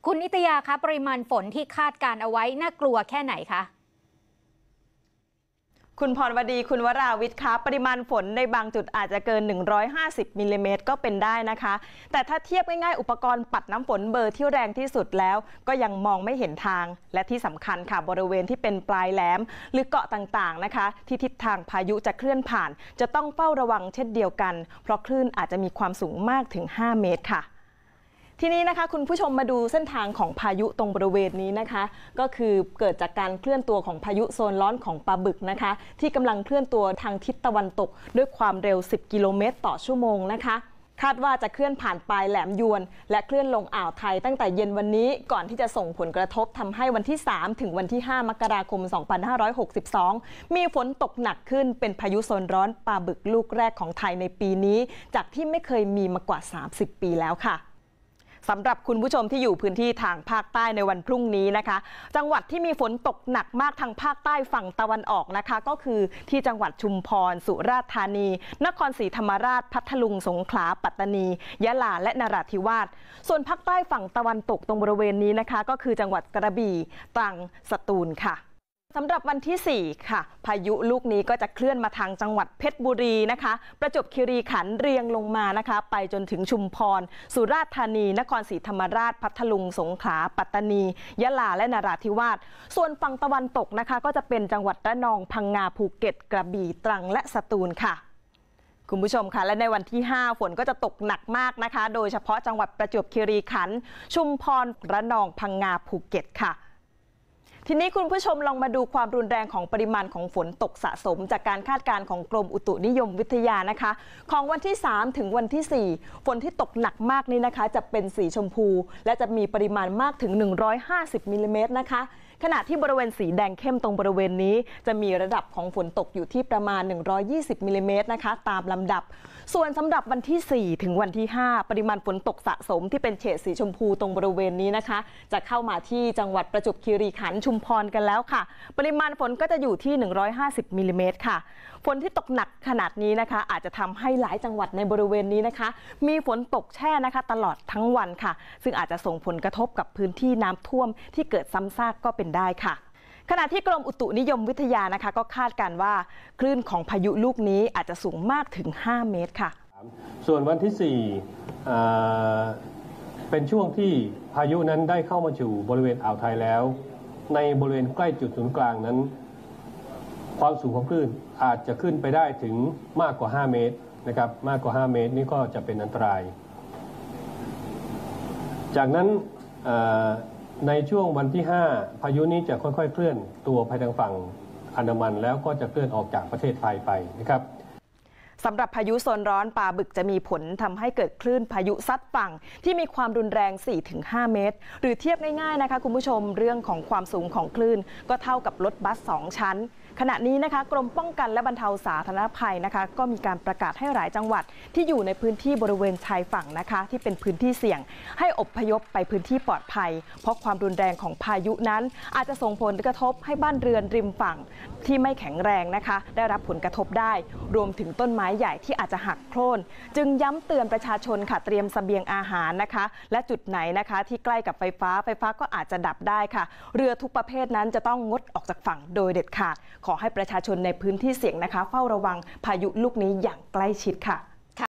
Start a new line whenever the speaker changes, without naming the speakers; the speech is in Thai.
คุณนิตยาคะปริมาณฝนที่คาดการเอาไว้น่ากลัวแค่ไหนคะ
คุณพรวดีคุณวราวิทย์คะปริมาณฝนในบางจุดอาจจะเกิน150มิลลิเมตรก็เป็นได้นะคะแต่ถ้าเทียบง่ายๆอุปกรณ์ปัดน้ำฝนเบอร์ที่แรงที่สุดแล้วก็ยังมองไม่เห็นทางและที่สำคัญค่ะบริเวณที่เป็นปลายแหลมหรือเกาะต่างๆนะคะที่ทิศทางพายุจะเคลื่อนผ่านจะต้องเฝ้าระวังเช่นเดียวกันเพราะคลื่นอาจจะมีความสูงมากถึง5 เมตรค่ะทีนี้นะคะคุณผู้ชมมาดูเส้นทางของพายุตรงบริเวณนี้นะคะก็คือเกิดจากการเคลื่อนตัวของพายุโซนร้อนของปลาบึกนะคะที่กำลังเคลื่อนตัวทางทิศตะวันตกด้วยความเร็ว10 กิโลเมตรต่อชั่วโมงนะคะคาดว่าจะเคลื่อนผ่านปลายแหลมยวนและเคลื่อนลงอ่าวไทยตั้งแต่เย็นวันนี้ก่อนที่จะส่งผลกระทบทำให้วันที่3ถึงวันที่5 มกราคม 2562มีฝนตกหนักขึ้นเป็นพายุโซนร้อนปลาบึกลูกแรกของไทยในปีนี้จากที่ไม่เคยมีมากว่า30 ปีแล้วค่ะสำหรับคุณผู้ชมที่อยู่พื้นที่ทางภาคใต้ในวันพรุ่งนี้นะคะจังหวัดที่มีฝนตกหนักมากทางภาคใต้ฝั่งตะวันออกนะคะก็คือที่จังหวัดชุมพรสุราษฎร์ธานีนครศรีธรรมราชพัทลุงสงขลาปัตตานียะลาและนราธิวาสส่วนภาคใต้ฝั่งตะวันตกตรงบริเวณนี้นะคะก็คือจังหวัดกระบี่ตรังสตูลค่ะสำหรับวันที่4ค่ะพายุลูกนี้ก็จะเคลื่อนมาทางจังหวัดเพชรบุรีนะคะประจวบคีรีขันธ์เรียงลงมานะคะไปจนถึงชุมพรสุราษฎร์ธานีนครศรีธรรมราชพัทลุงสงขลาปัตตานียะลาและนราธิวาสส่วนฝั่งตะวันตกนะคะก็จะเป็นจังหวัดระนองพังงาภูเก็ตกระบี่ตรังและสตูลค่ะคุณผู้ชมคะและในวันที่5ฝนก็จะตกหนักมากนะคะโดยเฉพาะจังหวัดประจวบคีรีขันธ์ชุมพรระนองพังงาภูเก็ตค่ะทีนี้คุณผู้ชมลองมาดูความรุนแรงของปริมาณของฝนตกสะสมจากการคาดการณ์ของกรมอุตุนิยมวิทยานะคะของวันที่3ถึงวันที่4ฝนที่ตกหนักมากนี้นะคะจะเป็นสีชมพูและจะมีปริมาณมากถึง150มิลลิเมตรนะคะขณะที่บริเวณสีแดงเข้มตรงบริเวณนี้จะมีระดับของฝนตกอยู่ที่ประมาณ120มิลลิเมตรนะคะตามลำดับส่วนสำหรับวันที่4ถึงวันที่5ปริมาณฝนตกสะสมที่เป็นเฉดสีชมพูตรงบริเวณนี้นะคะจะเข้ามาที่จังหวัดประจวบคีรีขันธ์ชุมพรกันแล้วค่ะปริมาณฝนก็จะอยู่ที่150มิลลิเมตรค่ะฝนที่ตกหนักขนาดนี้นะคะอาจจะทำให้หลายจังหวัดในบริเวณนี้นะคะมีฝนตกแช่นะคะตลอดทั้งวันค่ะซึ่งอาจจะส่งผลกระทบกับพื้นที่น้ำท่วมที่เกิดซ้ำซากก็เป็นได้ค่ะขณะที่กรมอุตุนิยมวิทยานะคะก็คาดการณ์ว่าคลื่นของพายุลูกนี้อาจจะสูงมากถึง5 เมตรค่ะ
ส่วนวันที่4เป็นช่วงที่พายุนั้นได้เข้ามาสู่บริเวณอ่าวไทยแล้วในบริเวณใกล้จุดศูนย์กลางนั้นความสูงของคลื่นอาจจะขึ้นไปได้ถึงมากกว่า5 เมตรนะครับมากกว่า5 เมตรนี่ก็จะเป็นอันตรายจากนั้นในช่วงวันที่5พายุนี้จะค่อยๆเคลื่อนตัวไปทางฝั่งอันดามันแล้วก็จะเคลื่อนออกจากประเทศไทยไปนะครับ
สำหรับพายุโซนร้อนปลาบึกจะมีผลทำให้เกิดคลื่นพายุซัดฝั่งที่มีความรุนแรง 4-5 เมตรหรือเทียบง่ายๆนะคะคุณผู้ชมเรื่องของความสูงของคลื่นก็เท่ากับรถบัส2 ชั้นขณะนี้นะคะกรมป้องกันและบรรเทาสาธารณภัยนะคะก็มีการประกาศให้หลายจังหวัดที่อยู่ในพื้นที่บริเวณชายฝั่งนะคะที่เป็นพื้นที่เสี่ยงให้อพยพไปพื้นที่ปลอดภัยเพราะความรุนแรงของพายุนั้นอาจจะส่งผลกระทบให้บ้านเรือนริมฝั่งที่ไม่แข็งแรงนะคะได้รับผลกระทบได้รวมถึงต้นไม้ใหญ่ที่อาจจะหักโค่นจึงย้ำเตือนประชาชนค่ะเตรียมเสบียงอาหารนะคะและจุดไหนนะคะที่ใกล้กับไฟฟ้าก็อาจจะดับได้ค่ะเรือทุกประเภทนั้นจะต้องงดออกจากฝั่งโดยเด็ดขาดขอให้ประชาชนในพื้นที่เสี่ยงนะคะเฝ้าระวังพายุลูกนี้อย่างใกล้ชิดค่ะ